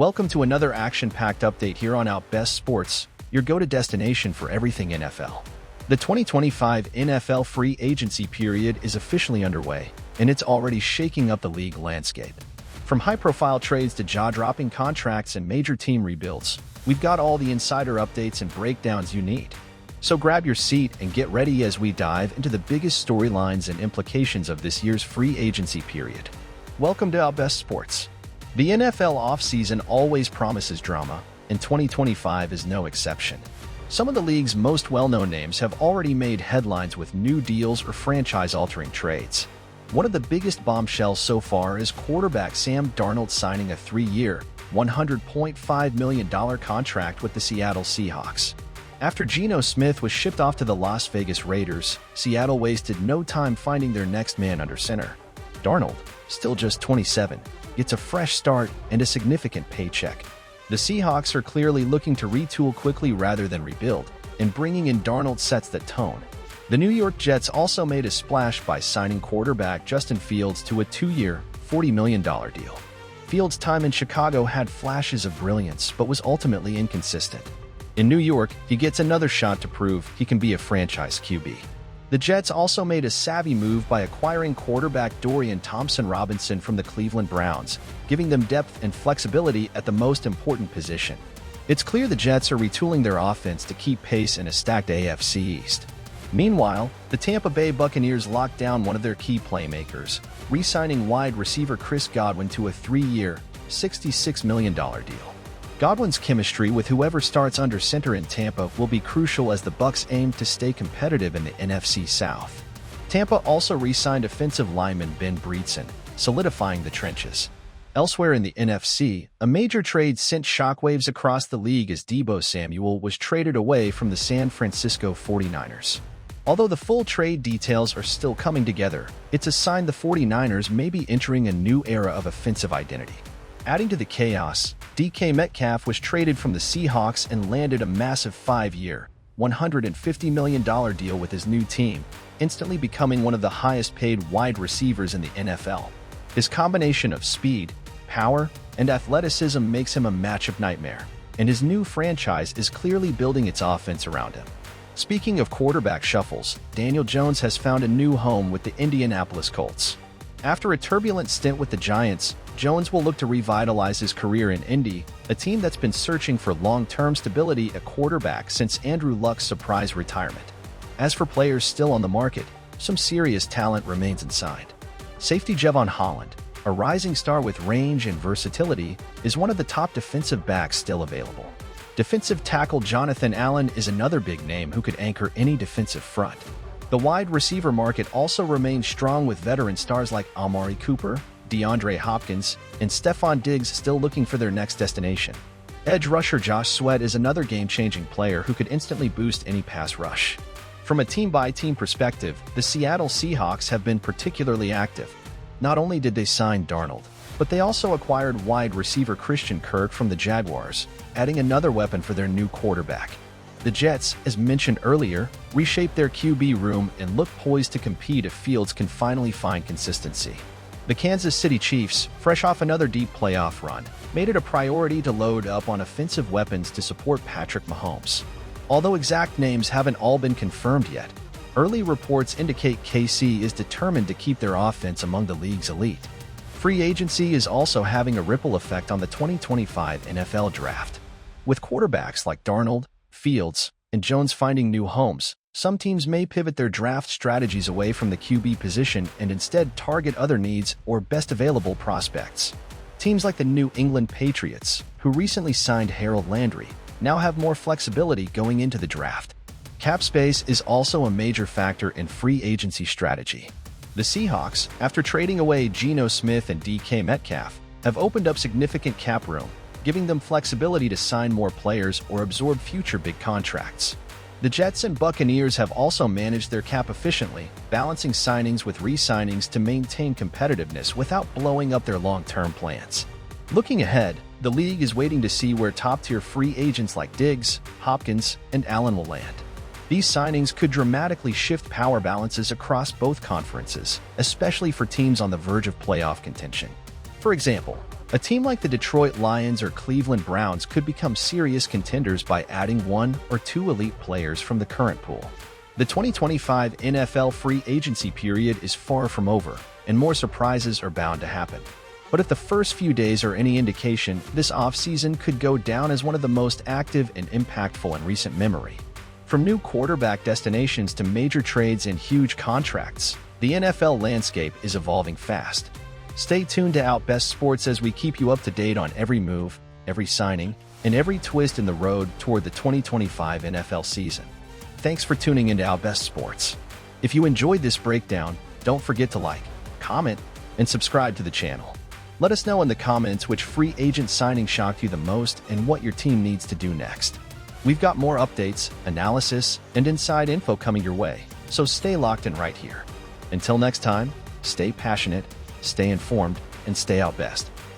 Welcome to another action-packed update here on Outbest Sports, your go-to destination for everything NFL. The 2025 NFL free agency period is officially underway, and it's already shaking up the league landscape. From high-profile trades to jaw-dropping contracts and major team rebuilds, we've got all the insider updates and breakdowns you need. So grab your seat and get ready as we dive into the biggest storylines and implications of this year's free agency period. Welcome to Outbest Sports. The NFL offseason always promises drama, and 2025 is no exception. Some of the league's most well-known names have already made headlines with new deals or franchise-altering trades. One of the biggest bombshells so far is quarterback Sam Darnold signing a 3-year, $100.5 million contract with the Seattle Seahawks. After Geno Smith was shipped off to the Las Vegas Raiders, Seattle wasted no time finding their next man under center. Darnold, still just 27, gets a fresh start and a significant paycheck. The Seahawks are clearly looking to retool quickly rather than rebuild, and bringing in Darnold sets the tone. The New York Jets also made a splash by signing quarterback Justin Fields to a 2-year, $40 million deal. Fields' time in Chicago had flashes of brilliance but was ultimately inconsistent. In New York, he gets another shot to prove he can be a franchise QB. The Jets also made a savvy move by acquiring quarterback Dorian Thompson-Robinson from the Cleveland Browns, giving them depth and flexibility at the most important position. It's clear the Jets are retooling their offense to keep pace in a stacked AFC East. Meanwhile, the Tampa Bay Buccaneers locked down one of their key playmakers, re-signing wide receiver Chris Godwin to a 3-year, $66 million deal. Godwin's chemistry with whoever starts under center in Tampa will be crucial as the Bucs aim to stay competitive in the NFC South. Tampa also re-signed offensive lineman Ben Breedson, solidifying the trenches. Elsewhere in the NFC, a major trade sent shockwaves across the league as Deebo Samuel was traded away from the San Francisco 49ers. Although the full trade details are still coming together, it's a sign the 49ers may be entering a new era of offensive identity. Adding to the chaos, DK Metcalf was traded from the Seahawks and landed a massive 5-year, $150 million deal with his new team, instantly becoming one of the highest-paid wide receivers in the NFL. His combination of speed, power, and athleticism makes him a matchup nightmare, and his new franchise is clearly building its offense around him. Speaking of quarterback shuffles, Daniel Jones has found a new home with the Indianapolis Colts. After a turbulent stint with the Giants, Jones will look to revitalize his career in Indy, a team that's been searching for long-term stability at quarterback since Andrew Luck's surprise retirement. As for players still on the market, some serious talent remains unsigned. Safety Jevon Holland, a rising star with range and versatility, is one of the top defensive backs still available. Defensive tackle Jonathan Allen is another big name who could anchor any defensive front. The wide receiver market also remains strong with veteran stars like Amari Cooper, DeAndre Hopkins, and Stephon Diggs still looking for their next destination. Edge rusher Josh Sweat is another game-changing player who could instantly boost any pass rush. From a team-by-team perspective, the Seattle Seahawks have been particularly active. Not only did they sign Darnold, but they also acquired wide receiver Christian Kirk from the Jaguars, adding another weapon for their new quarterback. The Jets, as mentioned earlier, reshaped their QB room and look poised to compete if Fields can finally find consistency. The Kansas City Chiefs, fresh off another deep playoff run, made it a priority to load up on offensive weapons to support Patrick Mahomes. Although exact names haven't all been confirmed yet, early reports indicate KC is determined to keep their offense among the league's elite. Free agency is also having a ripple effect on the 2025 NFL Draft. With quarterbacks like Darnold, Fields, and Jones finding new homes, some teams may pivot their draft strategies away from the QB position and instead target other needs or best available prospects. Teams like the New England Patriots, who recently signed Harold Landry, now have more flexibility going into the draft. Cap space is also a major factor in free agency strategy. The Seahawks, after trading away Geno Smith and DK Metcalf, have opened up significant cap room, giving them flexibility to sign more players or absorb future big contracts. The Jets and Buccaneers have also managed their cap efficiently, balancing signings with re-signings to maintain competitiveness without blowing up their long-term plans. Looking ahead, the league is waiting to see where top-tier free agents like Diggs, Hopkins, and Allen will land. These signings could dramatically shift power balances across both conferences, especially for teams on the verge of playoff contention. For example, A team like the Detroit Lions or Cleveland Browns could become serious contenders by adding one or two elite players from the current pool. The 2025 NFL free agency period is far from over, and more surprises are bound to happen. But if the first few days are any indication, this offseason could go down as one of the most active and impactful in recent memory. From new quarterback destinations to major trades and huge contracts, the NFL landscape is evolving fast. Stay tuned to Outbest Sports as we keep you up to date on every move, every signing, and every twist in the road toward the 2025 NFL season. Thanks for tuning into Outbest Sports. If you enjoyed this breakdown, don't forget to like, comment, and subscribe to the channel. Let us know in the comments which free agent signing shocked you the most and what your team needs to do next. We've got more updates, analysis, and inside info coming your way, so stay locked in right here. Until next time, stay passionate, stay informed, and stay out best.